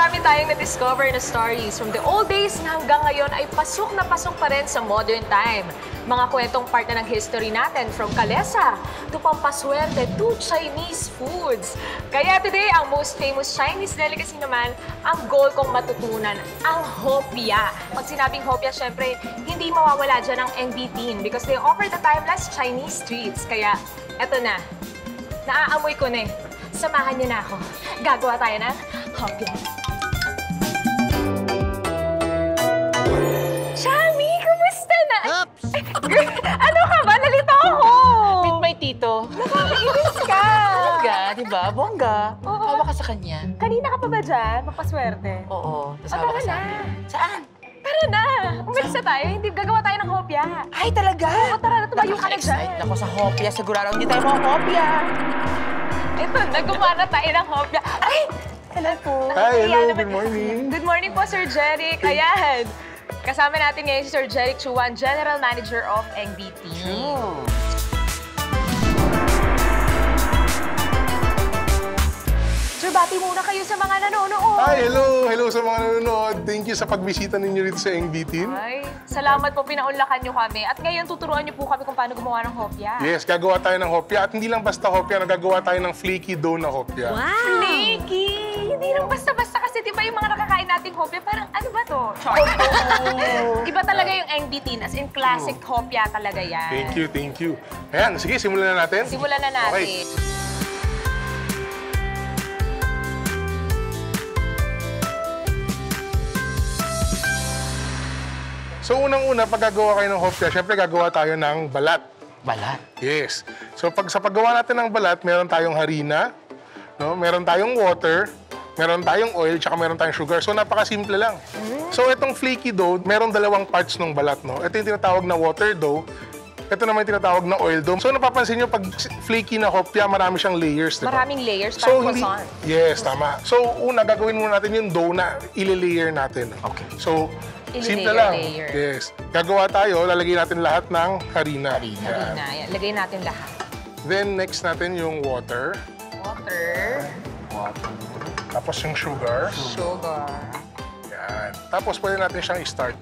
marami tayong na-discover na stories from the old days na hanggang ngayon ay pasok na pasok pa rin sa modern time. Mga kwentong part na ng history natin from kalesa to pampaswerte to Chinese foods. Kaya today, ang most famous Chinese delicacy naman, ang goal kong matutunan, ang hopia. Pag sinabing hopia, syempre, hindi mawawala dyan ang NB-teen because they offer the timeless Chinese treats. Kaya, eto na. Naaamoy ko na eh. Samahan niyo na ako. Gagawa tayo ng hopia. Chami, kumusta na? Oops! Ano ka ba? Nalito ako! Meet my tito. Nakakainis ka! Bongga, di ba? Bongga. Oo. Hawa ka sa kanya. Kanina ka pa ba dyan? Magpaswerte. Oo. Tapos O, hawa ka tara sa na. akin. Saan? Tara na! Umalis na tayo. Hindi gagawa tayo ng hopya. Ay, talaga? Oo, tara na. Tumayo ka na dyan. Nakaka-excite ako sa hopia. Sigurado hindi tayo mga hopia. Ito, nagawa na tayo ng hopya. Ay! Hello po. Hi, hello. Ayan, Good morning. Good morning po, Sir Jeric. Ayan. Kasama natin ngayon si Sir Jeric Chuan, General Manager of NBT. Sir, bati muna kayo sa mga nanonood. Hi, hello. Hello sa mga nanonood. Thank you sa pagbisita ninyo rito sa NB-teen. Ay, salamat po, pinaunlakan nyo kami. At ngayon, tuturuan nyo po kami kung paano gumawa ng hopya. Yes, gagawa tayo ng hopya. At hindi lang basta hopya, nagagawa tayo ng flaky dough na hopya. Flaky! Hindi lang basta-basta kasi di ba yung mga nakakain nating hopya, parang ano ba to? Iba talaga yung NBT, as in classic hopya talaga yan. Thank you, thank you. Ayan, sige, simulan na natin. Simulan na natin. Okay. So, unang-una, pag gagawa kayo ng hopya, syempre gagawa tayo ng balat. Balat. Yes. So, sa paggawa natin ng balat, meron tayong harina, no? Meron tayong water, meron tayong oil, tsaka meron tayong sugar. So, napakasimple lang. So, itong flaky dough, meron dalawang parts ng balat, no? Ito yung tinatawag na water dough. Ito naman yung tinatawag na oil dough. So, napapansin nyo, pag flaky na hopya, marami siyang layers, diba? Maraming layers, So, parang hindi... croissant. Yes, tama. So, una, gagawin muna natin yung dough na ili-layer natin. Okay. So, simple Ili-layer, lang. layer. Yes. Gagawa tayo, lalagay natin lahat ng harina. Harina. Yan. Harina, yan. Lagay natin lahat. Then, next natin yung water. Water, Tapos yung sugar. sugar. Yan. Tapos, pwede natin siyang i-start.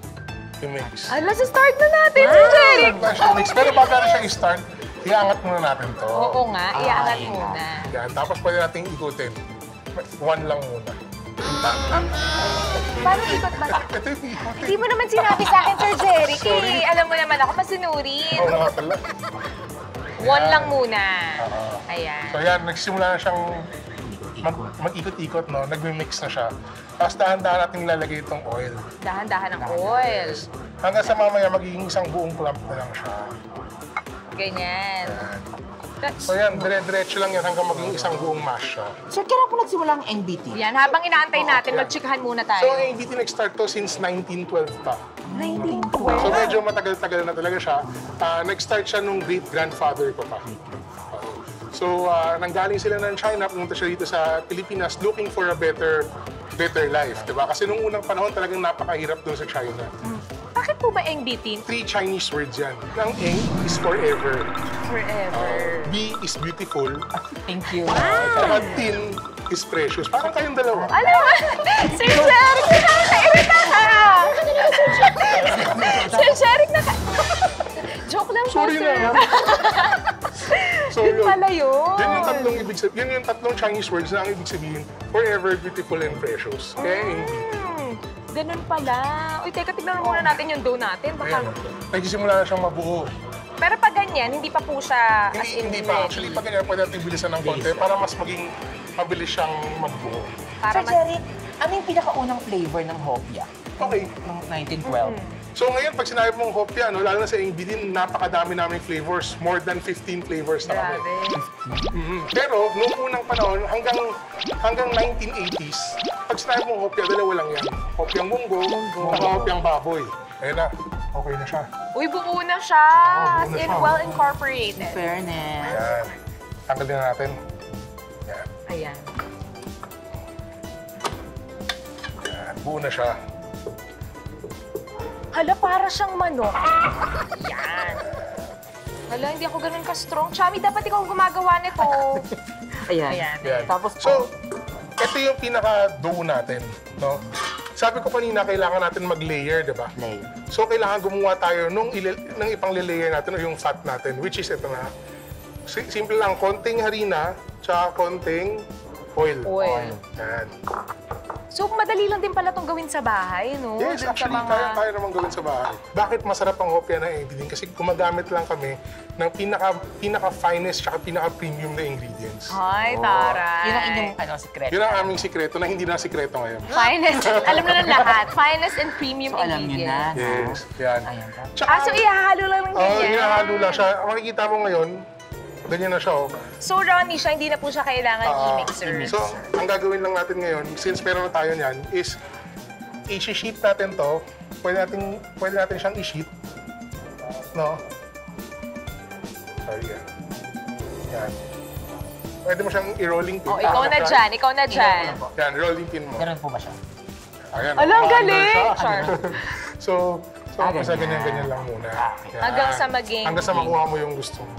I-mix. Ay, let's start na natin, Sir Jeric! Pwede siyang mix. Pero bago natin siyang i-start, iangat muna natin to. Oo nga, iangat Ay, muna. Yan. Tapos, pwede natin ikutin. One lang muna. Paano ikot ba? Ito yung ikutin. Hindi mo naman sinabi sa akin, Sir Jeric. Eh, alam mo naman ako, masunurin. Oo nga pala. One lang muna. Ayan. So yan, nagsimula na siyang mag-ikot-ikot, no? Nagmi-mix na siya. Tapos dahan-dahan natin nilalagay itong oil. Dahan-dahan ng oil. Hanggang sa mamaya magiging isang buong clump na lang siya. Ganyan. So yan, dire-diretso lang yan hanggang maging isang buong mash siya. Sir, kailan po nagsimula ang NBT? Yan, habang inaantay natin, mag-chikahan muna So tayo. ang ABT nag-start to since 1912 pa. 1912. So medyo matagal-tagal na talaga siya. Nag-start siya nung great-grandfather ko pa. So nanggaling sila ng China, pumunta siya dito sa Pilipinas looking for a better life, diba? Kasi nung unang panahon talagang napakahirap doon sa China. Bakit po ba NBT? 3 Chinese words yan. Ang Eng is forever. Forever. B is beautiful. Thank you. Saka Tin is precious. Parang kayong dalawa. Alam mo, Sir Jeric, nakakairita ka! Sir Jeric, Joke lang po, Sorry sir. na. So, Yun pala yun. Yun yung tatlong ibig sabihin. Yun yung tatlong Chinese words na ang ibig sabihin. Forever, beautiful, and precious. Okay? Ganun pala. Uy, teka, tignan muna natin yung dough natin. Baka... Ayan. Nagsisimula na siyang mabuo. Pero pag ganyan, hindi pa po siya as in Hindi pa. ready. Actually, pag ganyan, pwede natin bilisan ng konti para mas maging mabilis siyang magbuo. Para Sir Jeric, ano yung pinakaunang flavor ng hopia? Okay. Noong 1912. So ngayon, pag sinabi mong hopya, no, lalo na sa NBT, napakadami naming flavors. More than 15 flavors na kami. Grabe. Pero, noong unang panahon, hanggang 1980s, pag sinabi mong hopya, dalawa lang yan. Hopyang munggo, at hopyang baboy. Ayun na, okay na siya. Uy, buo na siya. Oo, As buo na in, siya. well incorporated. Fairness. Ayan. Tanggalin na natin. Ayan. Ayan. Ayan. Buo na siya. Hala, para siyang manok. Yan. Hala, hindi ako ganun ka-strong. Chami, dapat ikaw gumagawa nito. Ayan. Ayan. Ayan. Tapos So, ito yung pinaka-dough natin, no? Sabi ko kanina, kailangan natin mag-layer, di ba? Layer. So, kailangan gumawa tayo ng ipang layer natin o yung fat natin, which is ito na. Simple lang, konting harina, tsaka konting oil. Oil. Yan. So, madali lang din pala itong gawin sa bahay, no? Yes, Dun sa actually, kaya naman gawin sa bahay. Bakit masarap ang hopya na ingredients? Kasi gumagamit lang kami ng pinaka-finest tsaka pinaka-premium na ingredients. Ay, taray. Yun ang inyong sikreto. Yun ang aming sikreto na hindi na sikreto ngayon. Finest. Alam na ng lahat. Finest and premium So, alam niyo na, ingredients. no? Yes, yan. Ayan ka. Tsaka, So ihahalo lang ng ganyan. hinahalo lang siya. Makikita mo ngayon, ganyan na siya, oh. So, Ronnie, siya, hindi na po siya kailangan i-mixer. So, ang gagawin lang natin ngayon, since meron na tayo niyan, is i-sheet natin to. Pwede natin siyang i-sheet. No? Sorry, yan. Yan. Pwede mo siyang i-rolling pin. Oh, ikaw na dyan. Ikaw na dyan. Yan, rolling pin mo. Meron po ba siya? Ayan. Alam, under galing! siya. Char. So, basta ganyan. ganyan lang muna. Yan. Hanggang sa maging- Hanggang sa makuha mo yung gusto mo.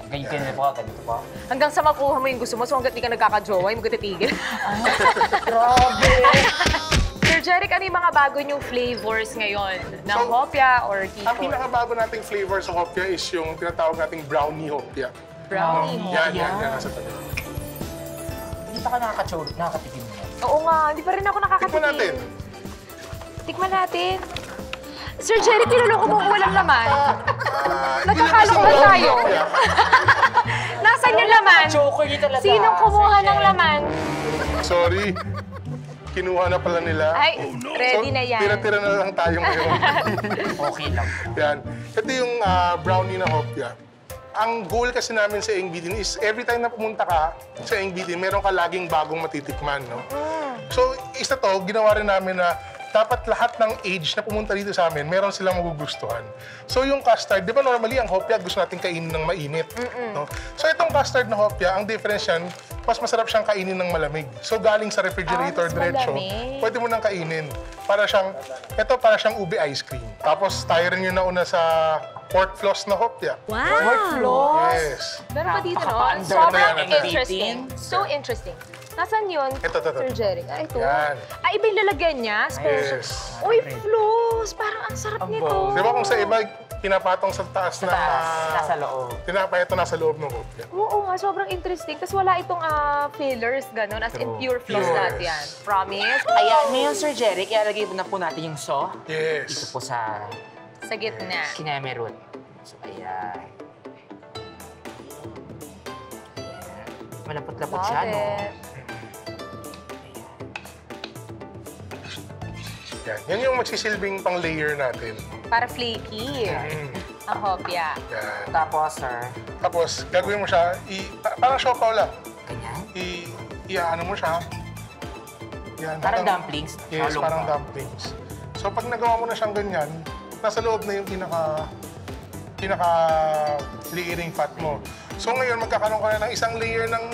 Ganyan po, ganito po. Hanggang sa makuha mo yung gusto mo, so hanggang di ka nagkakajowa, hindi mo titigil. Grabe! Sir Jeric, ano yung mga bago niyong flavors ngayon? Ng So, hopya or Ang keyboard? pinakabago nating flavor sa hopya is yung tinatawag nating brownie hopya. Brownie Yan, hopya. nasa tabi. Hindi pa ka nakakatikim mo. Oo nga, hindi pa rin ako nakakatikim. Tikman natin. Tikman natin. Sir Jeric, niloloko mo kung walang laman. Nagkakalo Ilabas ba mo tayo? ang hopya. Nasaan yung laman? Chocolate talaga. Sinong kumuha ng laman? Sorry. Kinuha na pala nila. Ay, ready na yan. Tira-tira na lang tayo ngayon. Okay lang. Yan. Ito yung brownie na hopya. Ang goal kasi namin sa Eng Bidin is every time na pumunta ka sa Eng Bidin, meron ka laging bagong matitikman, no? So, isa to, ginawa rin namin na dapat lahat ng age na pumunta dito sa amin, meron silang magugustuhan. So, yung custard, di ba normally ang hopya gusto natin kainin ng mainit, no? So, itong custard na hopya, ang difference yan, mas masarap siyang kainin ng malamig. So, galing sa refrigerator mas diretso, malamig. pwede mo nang kainin. Para siyang ube ice cream. Tapos, tayo rin yung nauna sa pork floss na hopya. Workflows. Yes. Meron pa dito, no? Nakaka-under Sobrang na yan. interesting. So interesting. Nasaan yun, Ito. Sir Jeric? Ah, ito. Yan. Ah, iba yung lalagyan niya? Special. Yes. Uy, floss! Parang ang sarap Ang nito. bango. Di ba kung sa iba, pinapatong sa taas na... Nasa loob. Tinapay ito nasa loob ng hopya. Oo nga, sobrang interesting. Tapos wala itong fillers, gano'n. As in pure floss Yes. lahat yan. Promise? Ayan, ngayon Sir Jeric, ilalagay na po natin yung so. Dito Yes. po sa Sa gitna. kineme root. So, ayan. Malapot-lapot siya, Love no? it. Yan. Yan yung magsisilbing pang layer natin. Para flaky. Ang hopya. Yan. Tapos, sir, Tapos, gagawin mo siya, parang siopaw lang. ganyan. I-ano mo siya. Yan. Parang hanggang- dumplings. Yes, halong parang pa. dumplings. So, pag nagawa mo na siyang ganyan, nasa loob na yung pinaka layering fat mo. So, ngayon, magkakaroon ka na ng isang layer ng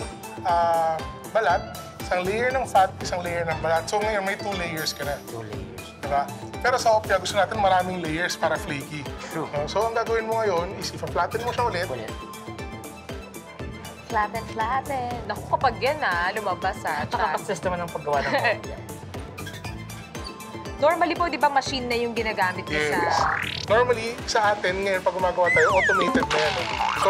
balat, isang layer ng fat, isang layer ng balat. So, ngayon, may 2 layers ka na. 2 layers. Diba? Pero sa hopya, gusto natin maraming layers para flaky. True. So, ang gagawin mo ngayon is i-flatten mo siya ulit. Ulit. Flatten. Naku, kapag yan lumabas Nakaka-stress naman ang paggawa ng hopya. Normally po, di ba, machine na yung ginagamit mo Yes. sa... Normally, sa atin, ngayon, pag gumagawa tayo, automated na yan. So,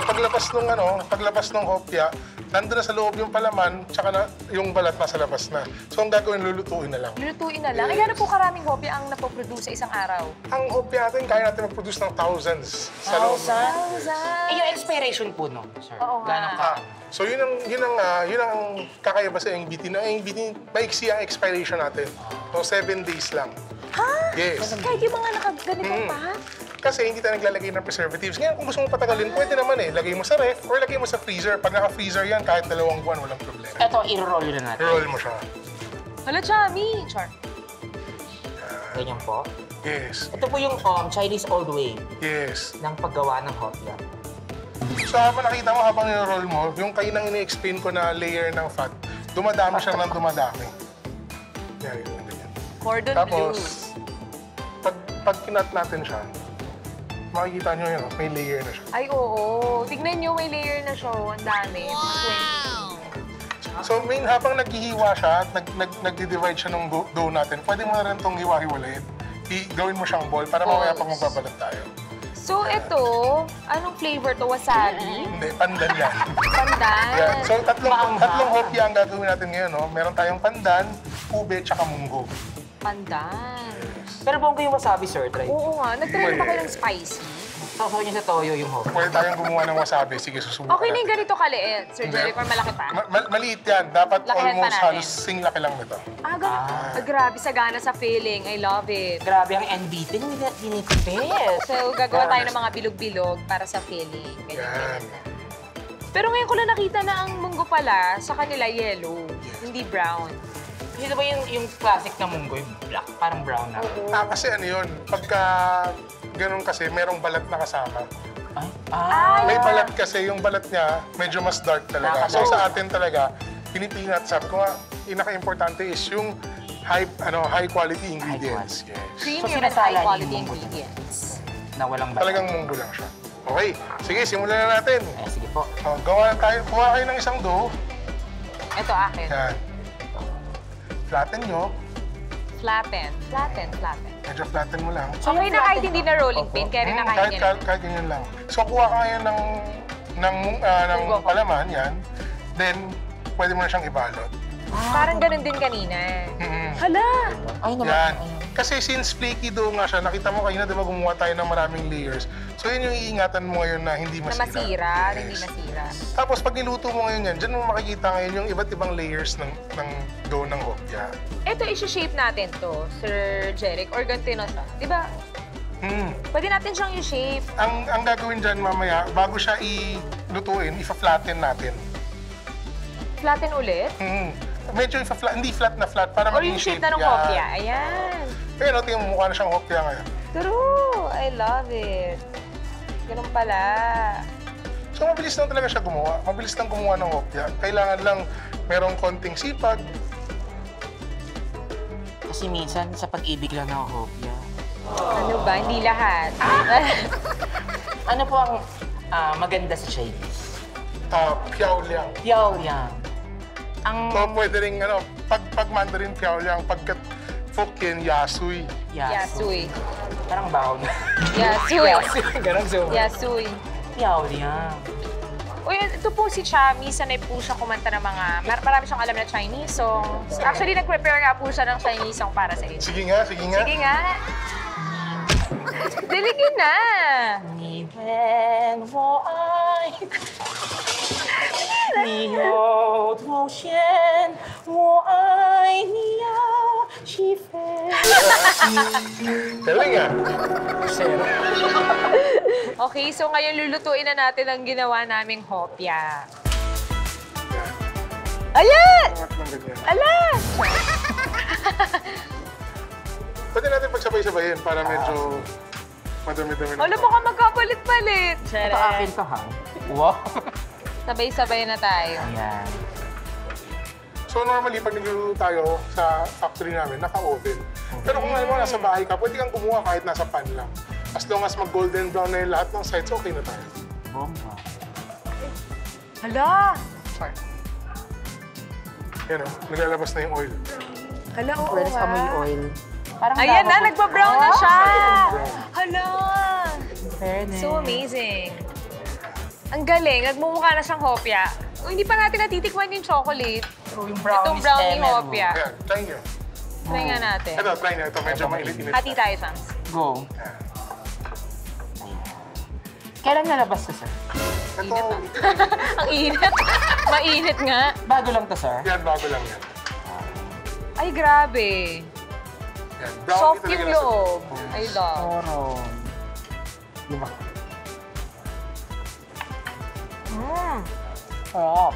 paglabas ng hopya, nandun na sa loob yung palaman, tsaka na, yung balat nasa labas na. So, ang gagawin, lulutuin na lang. Lulutuin na lang. Yes. Ay, gano'n po karaming hopya ang napoproduce sa isang araw? Ang hopya natin, kaya natin mag-produce ng thousands sa loob. Eh, yung expiration po, no, sir? Oo nga. Gano'n ka? So, yun ang kakaiba sa NBT. Na NBT, maiksi ang expiration natin. So, 7 days lang. Ha? Yes. Kahit yung mga nakaganitong pa? Kasi hindi tayo naglalagay ng preservatives. Ngayon, kung gusto mo patagalin, pwede naman eh. Lagay mo sa ref or lagay mo sa freezer. Pag naka-freezer yan, kahit 2 buwan, walang problema. Ito, i-roll na natin. I-roll mo siya. Hala, chami. Char. Ganyan po. Yes. Ito po yung Chinese old way Yes. ng paggawa ng hopya. So, habang nakita mo, habang niro-roll mo, yung kayo nang ini-explain ko na layer ng fat, dumadami siya ng dumadami. Yan, ganyan. Cordon Tapos, bleu. pag kinat natin siya, makikita nyo yun, may layer na siya. Ay, oo. Tignan nyo, may layer na siya. Ang dami. Mga 20. So, So, habang naghihiwa siya at nagdi-divide siya ng dough natin, pwede mo na rin itong hiwa-hiwalayin. Gawin mo siyang ball para mamaya pag magbabalat tayo. So, ito, anong flavor to? Wasabi? Hindi, pandan yan. Pandan? Yan. So, tatlong hopya ang gagawin natin ngayon. No? Meron tayong pandan, ube, tsaka munggo. Pandan. Pero bongga yung wasabi, sir. Try. Oo nga. Nag-try ba kayo ng spicy? Sausaw niya sa toyo yung hopya. Pwede tayong gumawa ng wasabi. Sige, susubukan Okay na yung natin. ganito kaliit, Sir Hindi. Jeric, or malaki pa? Maliit yan. Dapat Lakihan pa almost natin. halos sing-laki lang nito. Ganun. Grabe, sagana sa feeling. I love it. Grabe ang NBT, dinitipid. So, gagawa tayo ng mga bilog-bilog para sa feeling. Yan. Pero ngayon ko lang nakita na ang munggo pala sa kanila yellow, hindi brown. Kasi diba yung classic na munggo, yung black, parang brown na. Kasi ano yun, pagka ganun kasi, merong balat na kasama. Ay, May balat kasi, yung balat niya, medyo mas dark talaga. So sa atin talaga, pinipingat, sabi ko nga, pinaka-importante is yung high quality ingredients. Yes. Premium So, and sinasala high quality yung munggo ingredients. na walang balat. Talagang munggo lang siya. Okay, sige, simulan na natin. Sige po. Gawa na tayo, kuha kayo ng isang dough. Ito akin. Yan. Flatten nyo. Flatten. Medyo flatten mo lang. Okay na kahit hindi na rolling pin, kaya rin na kahit yan. Kahit ganyan lang. So, kuha ka ngayon ng Munggo. palaman, yan. Then, pwede mo na siyang ibalot. Parang ganun din kanina. Hala! Ay, naman. Yan. Kasi since flaky dough nga siya, nakita mo kanina, di ba, gumawa tayo ng maraming layers. So, yun yung iingatan mo ngayon na hindi Na masira. masira, Yes. hindi masira. Tapos, pag niluto mo ngayon yan, dyan mo makikita ngayon yung iba't ibang layers ng dough ng hopya. Ito, isi-shape natin to, Sir Jeric, or ganito na siya. Di ba? Pwede natin siyang i-shape. Ang gagawin dyan mamaya, bago siya ilutuin, ifa-flatten natin. Flatten ulit. Medyo hindi flat na flat, para Or maging yung shape shape na ng yan. hopya. Ayan. Pero tingnan mo, mukha na siyang hopya ngayon. True! I love it. Ganun pala. So, mabilis lang talaga siya gumawa. Mabilis lang gumawa ng hopya. Kailangan lang merong konting sipag. Kasi minsan, sa pag-ibig lang ng hopya. Ano ba? Hindi lahat. Ano po ang maganda sa Chinese? Piao-liang. Piao yan. Ang So, pwede rin, pag Mandarin piao-liang, pagkat Hokkien, yasui. Yasui. Parang baon. Yasui. Ganun so. Yasui. Piao yan. Uy, ito po si Chami, sanay po siya kumanta ng mga, marami siyang alam na Chinese songs. Actually, nag-prepare nga po siya ng Chinese song para sa inyo. Sige nga, sige nga. Sige nga. Diligin na. 你问我爱，你有多深？我爱你有几分？ Galing ah. Zero. Okay, so ngayon lulutuin na natin ang ginawa naming hopya. Ayan! Angat ng ganyan. Ala! Pwede natin pagsabay-sabayin para medyo madami-dami. Wala baka magkapalit-palit. Ito akin to ha. Wow. Sabay-sabay na tayo. Ayan. So normally, pag nagluluto tayo sa factory namin, naka-oven. Pero kung alam mo, nasa bahay ka, pwede kang kumuha kahit nasa pan lang. As long as mag-golden brown na yung lahat ng sides, okay na tayo. Bomba. Hala! Fine. Yan o, naglalabas na yung oil. Hala, oo Pwede sa amoy oil. Parang Ayan na, lava po. nagpa-brown na siya! Hala! Fairness. So amazing. Ang galing, nagmumukha na siyang hopya. Oh, hindi pa natin natitikman yung chocolate. So, yung Itong brownie hopya. Ayan, try nyo. Try nga natin. Ito, try nyo. Ito, medyo mainit-init. Hati tayo, Shams. Go. Kailan nalabas to, sir? Ito, Ang init. Mainit nga. Bago lang to, sir. yan, bago lang yan. Ay, grabe. Yan, brownie Soft talaga yung nasa loob. loob. I love. Oro. Diba? Sarap.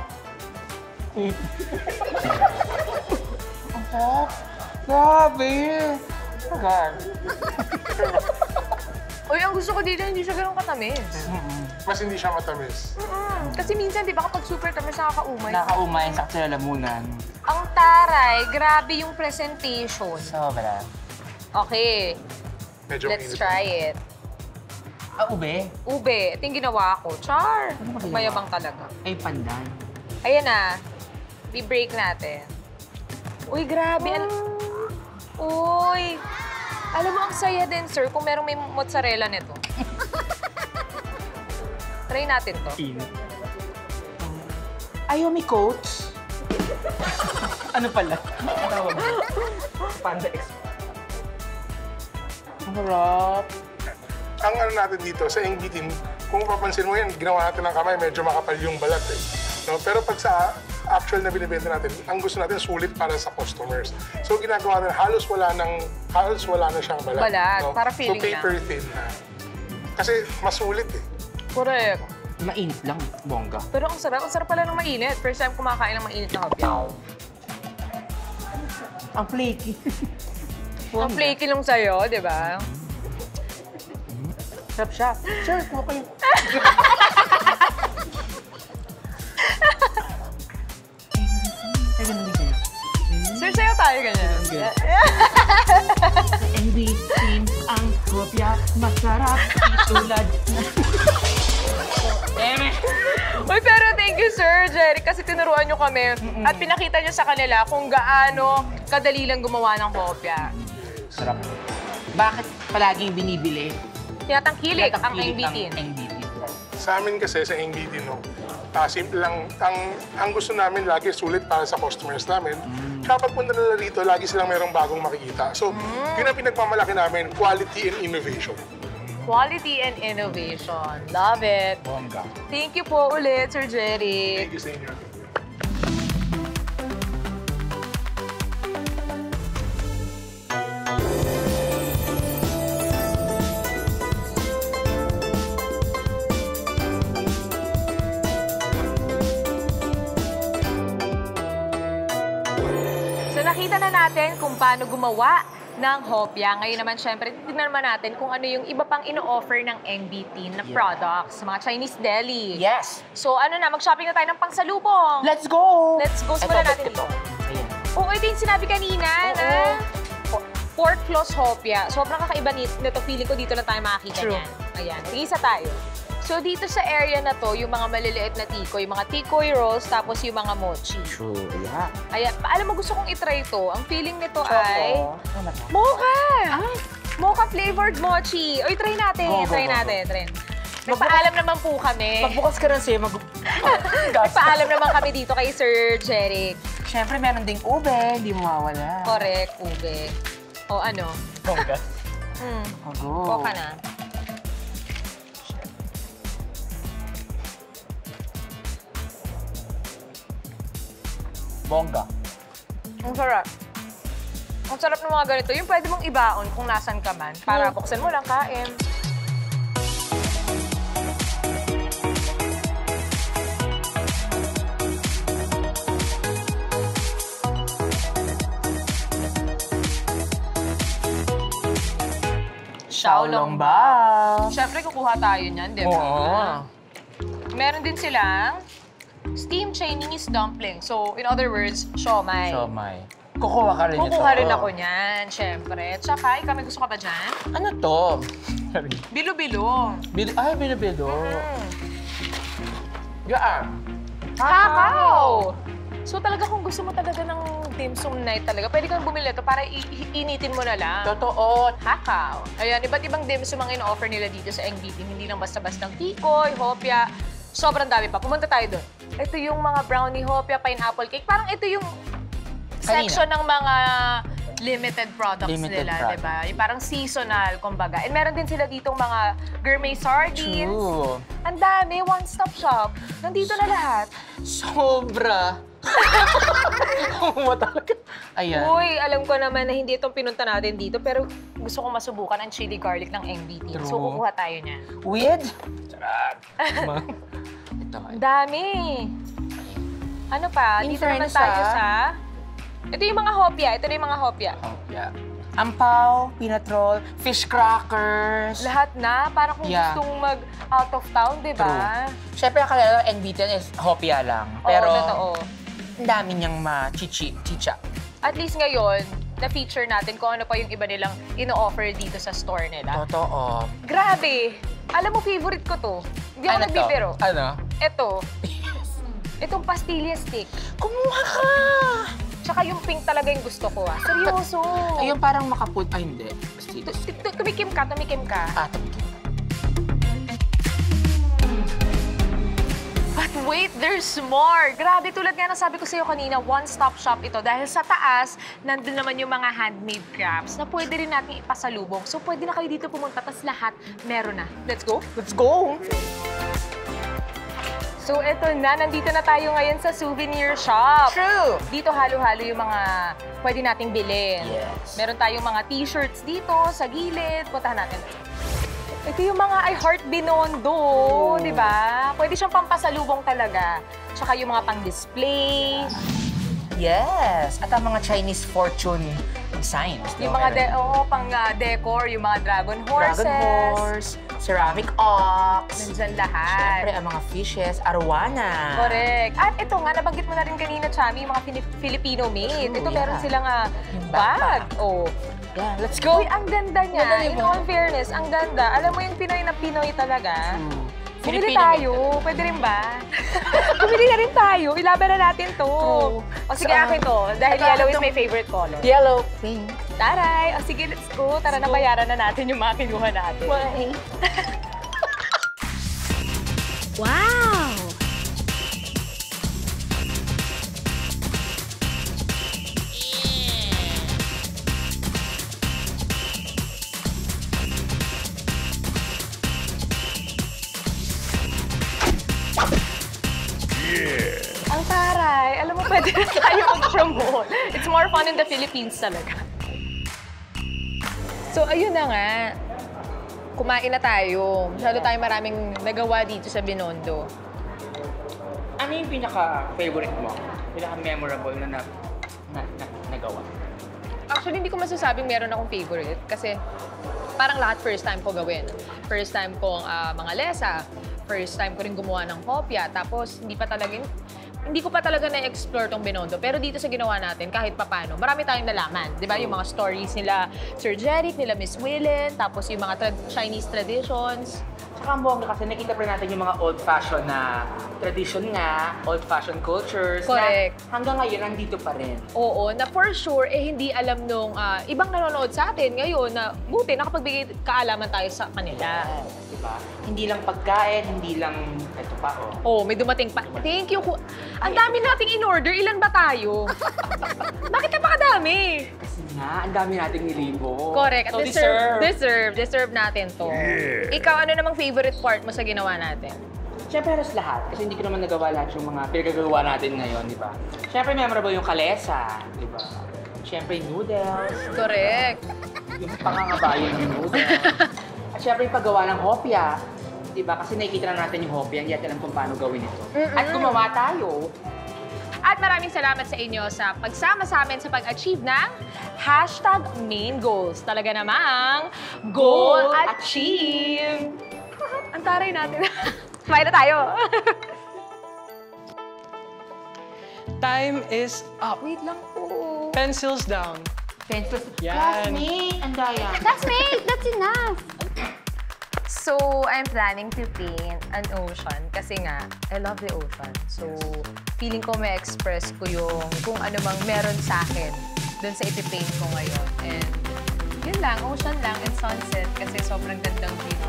Ang sarap. Grabe. Tagal. Uy, ang gusto ko dito, hindi siya ganun katamis. Mas hindi siya matamis. Kasi minsan, di ba, kapag super tamis, nakakaumay. Nakaumay sa lalamunan. Ang taray, grabe yung presentation. Sobra. Okay, Medyo let's mainit. try it. Ube? Ube, ito yung ginawa ko. Char! Ano ba ginawa? Mayabang talaga. Ay, pandan. Ayan na. I-break natin. Uy, grabe. Uy. Alam mo, ang saya din, sir, kung merong may mozzarella nito. Try natin to. Ayaw may coach. Ano pala? Ang tawag mo? Panda Express. Ang harap. Ang ano natin dito sa inggitin, kung papansin mo yan, ginawa natin ng kamay, medyo makapal yung balat eh. No? Pero pag sa actual na binibenta natin, ang gusto natin sulit para sa customers. So ginagawa natin, halos wala na siyang balat. Balat, no? para feeling so paper thin na. Kasi mas sulit eh. Correct. Mainit lang, bongga. Pero ang sarap pala ng mainit. First time kumakain ng mainit na hopya. Ang flaky. Ang flaky lang sa'yo, di ba? Sarap siya. Sure, kuha pa yun. Ay, ganun din sa'yo. Sir, sa'yo tayo ganyan. MVP ang kopya, masarap, itulad. Uy, pero thank you, Sir Jerry, kasi tinuruan nyo kami at pinakita nyo sa kanila kung gaano kadali lang gumawa ng hopya. Sarap. Bakit palaging binibili? Tinatangkilik ang NBT. Sa amin kasi sa NBT, no, simple lang. Ang gusto namin lagi sulit para sa customers namin. Kapag punta nila rito, lagi silang merong bagong makikita. So, yun ang pinagmamalaki namin, quality and innovation. Quality and innovation. Love it. Bongga. Thank you po ulit, Sir Jerry. Thank you sa inyo. So nakita na natin kung paano gumawa ng hopya. Ngayon naman, syempre, tignan naman natin kung ano yung iba pang ino-offer ng NBT na products, mga Chinese deli. Yes! So ano na, mag-shopping na tayo ng pangsalubong. Let's go! Let's go. Simulan natin ito. Ayan. Oo, ito yung sinabi kanina na pork floss hopya. Sobrang kakaiba nito. Feeling ko dito lang tayo makakita True. niyan. Ayan, isa tayo. So dito sa area na to, yung mga maliliit na tikoy, yung mga tikoy rolls, tapos yung mga mochi. True, yeah. Ayan, alam mo, gusto kong itry ito. Ang feeling nito ay Ano ba? mocha! Mocha flavored mochi. Oy, try natin. Go, go, Try go, natin. Nagpaalam naman po kami. Magbukas ka rin sa'yo, Nagpaalam naman kami dito kay Sir Jeric. Siyempre, meron ding ube, hindi mawawala. Correct, ube. O ano? Bongga. Go ka na. Bongga. Ang sarap. Ang sarap ng mga ganito. Yung pwede mong ibaon kung nasan ka man. Para buksan mo lang, kain. Xiaolongbao. Siyempre, kukuha tayo niyan, di ba? Oo. Meron din silang steamed Chinese dumpling. So, in other words, siomai. Siomai. Kukuha ka rin ito. Kukuha rin ako niyan, syempre. Tsaka, ikaw, may gusto ka ba dyan? Ano to? Bilo-bilo. Ay, binibilo. Gaan. Kakao! So talaga kung gusto mo talaga ng dim sum night talaga, pwede kang bumili ito para initin mo na lang. Totoo. Kakao. Ayan, iba't ibang dim sum ang in-offer nila dito sa NBT. Hindi lang basta-bastang tikoy, hopya. Sobrang dami pa. Pumunta tayo doon. Ito yung mga brownie hopya, pineapple cake. Parang ito yung section ng mga limited products nila, di ba? Yung parang seasonal, kumbaga. And meron din sila ditong mga gourmet sardines. True. Ang dami, one-stop shop. Nandito na lahat. Sobra. Talaga. Ayan. Uy, alam ko naman na hindi itong pinunta natin dito, pero gusto kong masubukan ang chili garlic ng NBT. True. So, kukuha tayo niyan. Weird? Charot. Ito. Ang dami. Ano pa? In Dito naman fairness, tayo sa... Ito yung mga hopya. Ito na yung mga hopya. Yeah. Ampaw, peanut roll, fish crackers. Lahat na. Para kung gustong mag-out of town, di ba? Siyempre, akala ng NBT is hopya lang. Pero, Oo, totoo. ang dami niyang chicha. At least ngayon, na-feature natin kung ano pa yung iba nilang ino-offer dito sa store nila. Totoo. Grabe! Alam mo, favorite ko to. Hindi ako nagbibiro. Ano? Ito. Itong pastilya stick. Kumuha ka! Tsaka yung pink talaga yung gusto ko, ah. Seryoso. Ayun, parang makaput. Ay, hindi. Tumikim ka, tumikim ka. Tumikim. But wait, there's more! Grabe, tulad nga ng sabi ko sa'yo kanina, one-stop shop ito. Dahil sa taas, nandun naman yung mga handmade crafts na pwede rin natin ipasalubong. So pwede na kayo dito pumunta, tas lahat meron na. Let's go? Let's go! So eto na, nandito na tayo ngayon sa souvenir shop. True! Dito halo-halo yung mga pwede nating bilhin. Yes. Meron tayong mga t-shirts dito sa gilid. Puntahan natin. Ito yung mga I Heart Binondo, di ba? Pwede siyang pampasalubong talaga. Tsaka yung mga pang-display. Yes! At ang mga Chinese fortune signs. Yung mga pang-decor, yung mga dragon horses. Dragon horse, ceramic ox. Nandyan lahat. Siyempre, ang mga fishes, arwana. Correct. At ito nga, nabanggit mo na rin kanina, Chami, yung mga Filipino-made. Ito, meron silang Yung bag. backpack. Oh. Yeah, let's go! Uy, ang ganda niya. Ganda, In diba? all fairness, ang ganda. Alam mo yung Pinoy na Pinoy talaga. Bumili Filipino tayo. Pwede rin ba? Bumili na rin tayo. Ilaban na natin to. True. O sige, So, akin to. Dahil ito, yellow is itong- my favorite color. Yellow, pink. Taray! O sige, let's go. Tara, Let's go. nabayaran na natin yung mga kinuha natin. Why? Wow! Ang taray! Alam mo, pwede na tayo mag-promote. It's more fun in the Philippines talaga. So, ayun na nga. Kumain na tayo. Masyado tayo maraming nagawa dito sa Binondo. Ano yung pinaka-favorite mo? Pinaka-memorable na nagawa? Actually, hindi ko masasabing meron akong favorite kasi parang lahat first time ko gawin. First time kong mga lesa. First time ko rin gumawa ng kopya. Tapos, hindi ko pa talaga na-explore tong Binondo. Pero dito sa ginawa natin, kahit papano, marami tayong nalaman. Di ba? Yung mga stories nila Sir Jeric, nila Miss Willen, tapos yung mga Chinese traditions. Tsaka ang bongga kasi nakita pa rin natin yung mga old-fashioned na tradition nga, old-fashioned cultures. Correct. Na hanggang ngayon, nandito pa rin. Oo, na for sure, hindi alam nung ibang nanonood sa atin ngayon na buti nakapagbigay kaalaman tayo sa kanila. Diba? Hindi lang pagkain, hindi lang ito pa, Oh, may dumating pa. Thank you. Ang dami nating in-order. Ilan ba tayo? Bakit napakadami? Kasi nga, ang dami nating nilibo. Correct. So, Deserve natin to. Ikaw, ano namang favorite part mo sa ginawa natin? Siyempre, halos lahat. Kasi hindi ko naman nagawa lahat yung mga pinagagawa natin ngayon, di ba? Siyempre, memorable yung kalesa, di ba? Siyempre, yung noodles. Correct. Yung pangangabayo ng noodles. At siyempre, yung paggawa ng hopya. Di ba? Kasi nakikita na natin yung hopya, hindi natin alam kung paano gawin ito. At gumawa tayo. At maraming salamat sa inyo sa pagsama sa amin sa pag-achieve ng #MainGoals. Talaga namang Goal Achieve! Ang taray natin. Kumain na tayo. Time is up. Wait lang po. Pencils down. Pencils. Yan. Classmate, ang daya. Classmate, that's enough! So, I'm planning to paint an ocean kasi nga, I love the ocean. So, feeling ko may express ko yung kung ano mang meron sa akin dun sa ipipaint ko ngayon. And yun lang, ocean lang and sunset kasi sobrang gandang view.